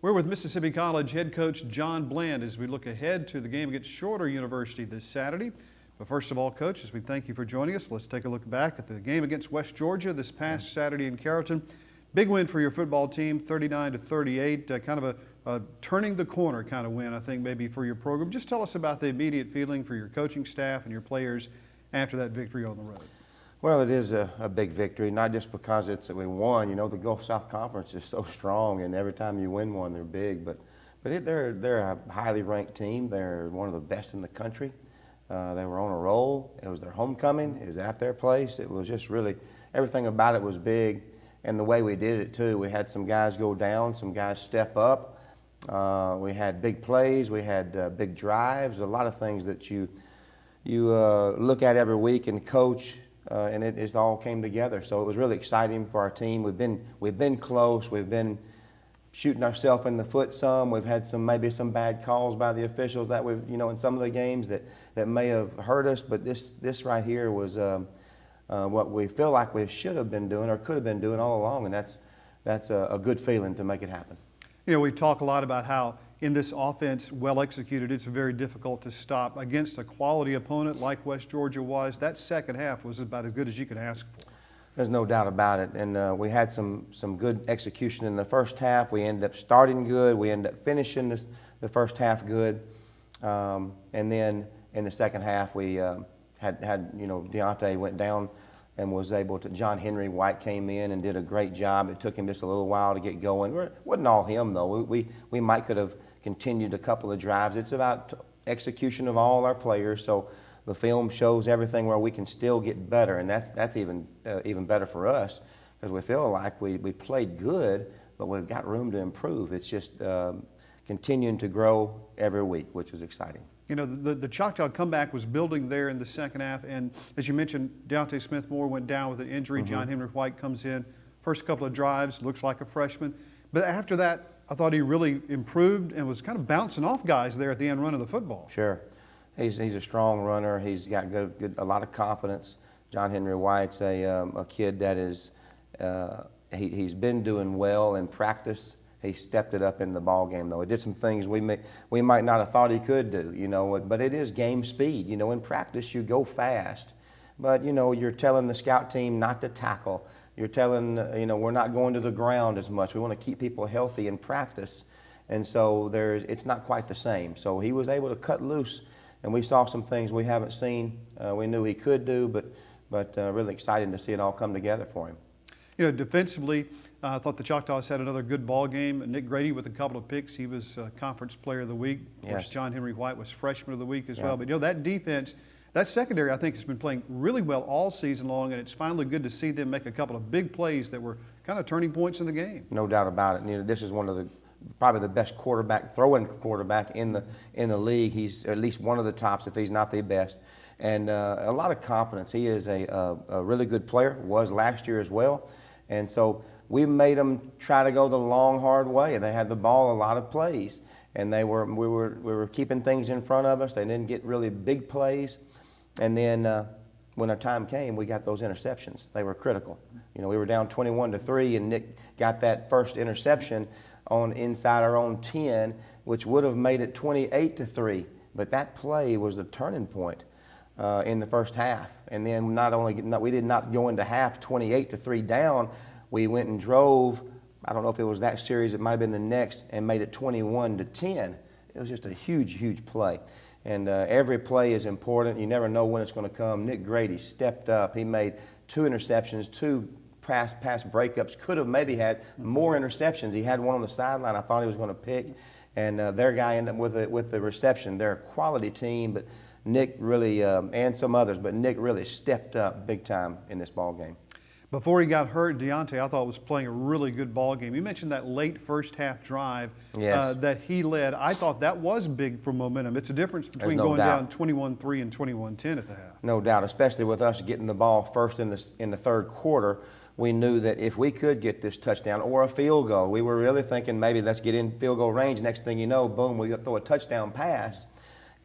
We're with Mississippi College head coach John Bland as we look ahead to the game against Shorter University this Saturday. But first of all, Coach, as we thank you for joining us, let's take a look back at the game against West Georgia this past Saturday in Carrollton. Big win for your football team, 39-38, kind of a turning the corner kind of win, I think, maybe for your program. Just tell us about the immediate feeling for your coaching staff and your players after that victory on the road. Well, it is a big victory, not just because we won. You know, the Gulf South Conference is so strong, and every time you win one, they're big. But they're a highly ranked team. They're one of the best in the country. They were on a roll. It was their homecoming. It was at their place. It was just really, everything about it was big. And the way we did it, too, we had some guys go down, some guys step up. We had big plays. We had big drives, a lot of things that you look at every week and coach. And it all came together. So it was really exciting for our team. We've been close. We've been shooting ourselves in the foot some. We've had maybe some bad calls by the officials that we've, in some of the games that may have hurt us. But this right here was what we feel like we should have been doing or could have been doing all along. And that's a good feeling to make it happen. We talk a lot about how in this offense, well executed, it's very difficult to stop against a quality opponent like West Georgia was. That second half was about as good as you could ask for. There's no doubt about it. And we had some good execution in the first half. We ended up starting good. We ended up finishing the first half good. And then in the second half, we had Deontay went down and was able to, John Henry White came in and did a great job. It took him just a little while to get going. It wasn't all him, though. We might could have continued a couple of drives. It's about execution of all our players. So the film shows everything where we can still get better, and that's even better for us because we feel like we played good, but we've got room to improve. It's just continuing to grow every week, which is exciting. The Choctaw comeback was building there in the second half, and as you mentioned, Deontay Smith-Moore went down with an injury. John Henry White comes in. First couple of drives, looks like a freshman. But after that, I thought he really improved and was kind of bouncing off guys there at the end run of the football. Sure. He's a strong runner. He's got a lot of confidence. John Henry White's a kid that is, he's been doing well in practice. He stepped it up in the ball game, though. He did some things we might not have thought he could do, but it is game speed. In practice you go fast, but you're telling the scout team not to tackle. You're telling, we're not going to the ground as much. We want to keep people healthy in practice, and so it's not quite the same. So he was able to cut loose, and we saw some things we haven't seen. We knew he could do, but really exciting to see it all come together for him. Defensively, I thought the Choctaws had another good ball game. Nick Grady with a couple of picks. He was Conference Player of the Week. Of course, John Henry White was Freshman of the Week as well. But, that defense, that secondary, I think, has been playing really well all season long, and it's finally good to see them make a couple of big plays that were kind of turning points in the game. No doubt about it. This is one of probably the best throwing quarterback in the league. He's at least one of the tops, if he's not the best. And a lot of confidence. He is a really good player, was last year as well. And so we made them try to go the long, hard way. They had the ball a lot of plays, and we were keeping things in front of us. They didn't get really big plays. And then when our time came, we got those interceptions. They were critical. We were down 21-3, and Nick got that first interception on inside our own 10, which would have made it 28-3. But that play was the turning point in the first half. And then we did not go into half 28-3 down. We went and drove. I don't know if it was that series. It might have been the next, and made it 21-10. It was just a huge, huge play. And every play is important. You never know when it's going to come. Nick Grady stepped up. He made 2 interceptions, 2 pass breakups. Could have maybe had more interceptions. He had one on the sideline I thought he was going to pick. And their guy ended up with the reception. They're a quality team, but Nick really, and some others, but Nick really stepped up big time in this ball game. Before he got hurt, Deontay, I thought, was playing a really good ball game. You mentioned that late first half drive that he led. I thought that was big for momentum. It's a difference between going down 21-3 and 21-10 at the half. No doubt, especially with us getting the ball first in the third quarter. We knew that if we could get this touchdown or a field goal, we were really thinking maybe let's get in field goal range. Next thing you know, boom, we throw a touchdown pass,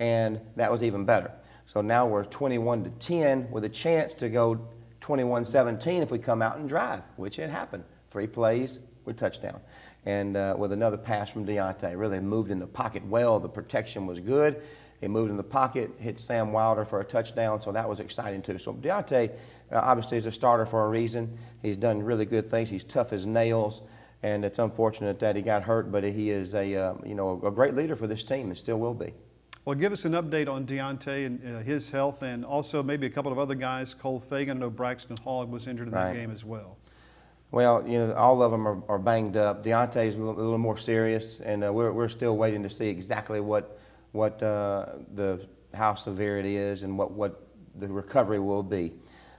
and that was even better. So now we're 21-10 with a chance to go 21-17 if we come out and drive, which had happened. 3 plays, touchdown. And with another pass from Deontay, really moved in the pocket well. The protection was good. He moved in the pocket, hit Sam Wilder for a touchdown, so that was exciting too. So Deontay obviously is a starter for a reason. He's done really good things. He's tough as nails, and it's unfortunate that he got hurt, but he is a great leader for this team and still will be. Well, give us an update on Deontay and his health, and also maybe a couple of other guys. Cole Fagan, I know Braxton Hogg was injured in that game as well. Well, all of them are banged up. Deontay's a little more serious, and we're still waiting to see exactly what how severe it is and what the recovery will be.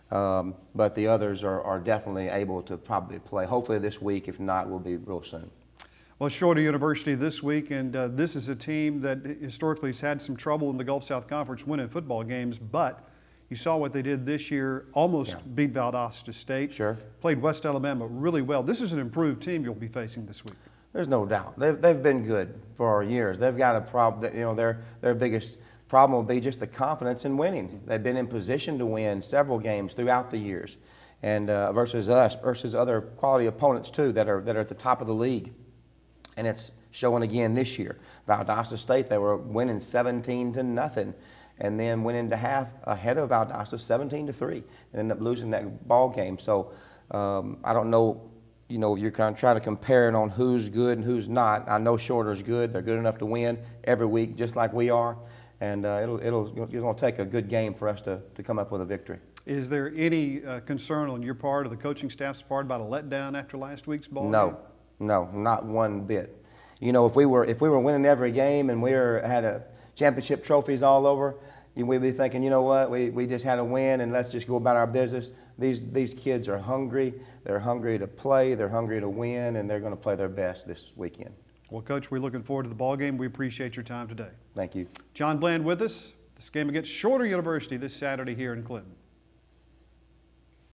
But the others are definitely able to probably play. Hopefully this week. If not, will be real soon. Well, Shorter University this week, and this is a team that historically has had some trouble in the Gulf South Conference winning football games, but you saw what they did this year, almost beat Valdosta State. Sure. Played West Alabama really well. This is an improved team you'll be facing this week. There's no doubt. They've been good for years. They've got a problem. Their biggest problem will be just the confidence in winning. They've been in position to win several games throughout the years, and versus us, versus other quality opponents too that are at the top of the league. And it's showing again this year. Valdosta State, they were winning 17-0, and then went into half ahead of Valdosta 17-3, and ended up losing that ball game. So I don't know, you're kind of trying to compare it on who's good and who's not. I know Shorter's good. They're good enough to win every week, just like we are. And it's going to take a good game for us to come up with a victory. Is there any concern on your part or the coaching staff's part about a letdown after last week's ball game? No, not one bit. If we were winning every game and had a championship trophies all over, we'd be thinking, you know what, we just had a win and let's just go about our business. These kids are hungry. They're hungry to play. They're hungry to win, and they're going to play their best this weekend. Well, Coach, we're looking forward to the ball game. We appreciate your time today. Thank you. John Bland with us. This game against Shorter University this Saturday here in Clinton.